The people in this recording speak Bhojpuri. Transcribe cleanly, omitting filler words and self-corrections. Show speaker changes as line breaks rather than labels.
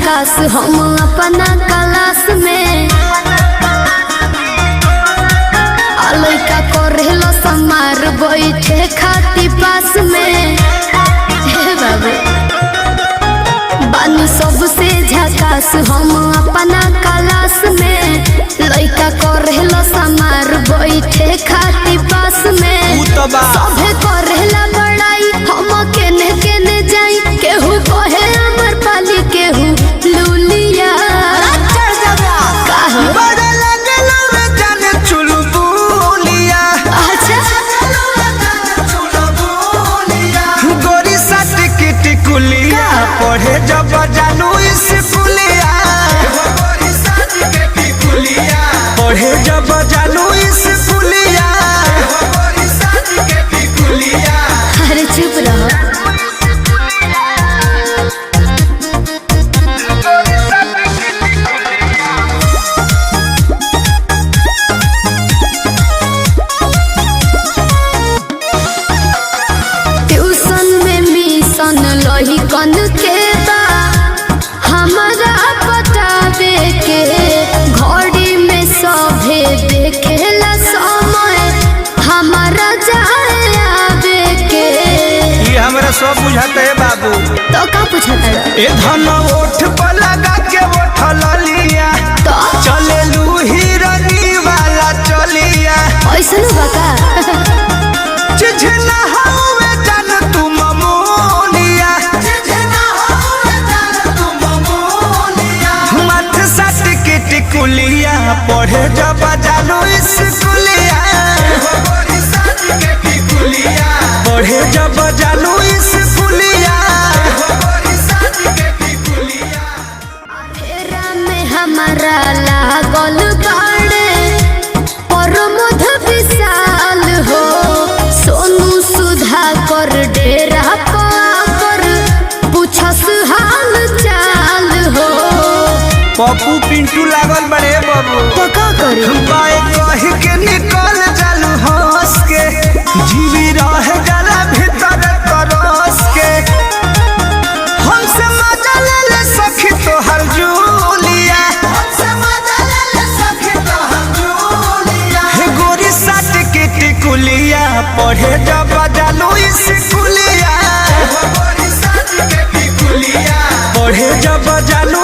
झकास हम अपना क्लास में लइका करेलो समार बैठे खाती पास में बाबू बानी सबसे झकास हम अपना क्लास में लइका करेलो समार बैठे खाती पास में सभे करेला बड़ाई हम केने केने जाई केहू कहे अमर पाली केहू लूलिया
पढ़े जब जानू स्कूलिया पढ़े जब जानू स्कूलिया
अरे चुप रहो ट्यूशन में मिशन लही कन के हमारा बतावे के घड़ी में सभे देखेला समय हमारा जाए आवे के
ये हमरा सब बुझाते है बाबू
तो का पूछता
ए धन ओठ पर लगा के उठल लिया
तो
चले लू हिरनी वाला चलिया
ऐसा न बका
चिझना हवे जान तू ममोलिया मत सट के टिकुलिया पढ़े जब जानू स्कूलिया पढ़े जब जानू स्कूलिया
फेरा में हमारा लागल बाड़े प्रमोद विशाल हो सोनू सुधा कर डेरा पर पूछस हाल चाल हो
पप्पू पिंटू लागल बड़े बाबू
तो का करी
बाए कह के निकल जालू हंस के जीवी रह जाला भीतर तरस के हमसे मजा ले ले सखी तोहर जूलिया हे गोरी साट के टिकुलिया पढ़े जब जानू स्कूलिया पढ़े जब जानू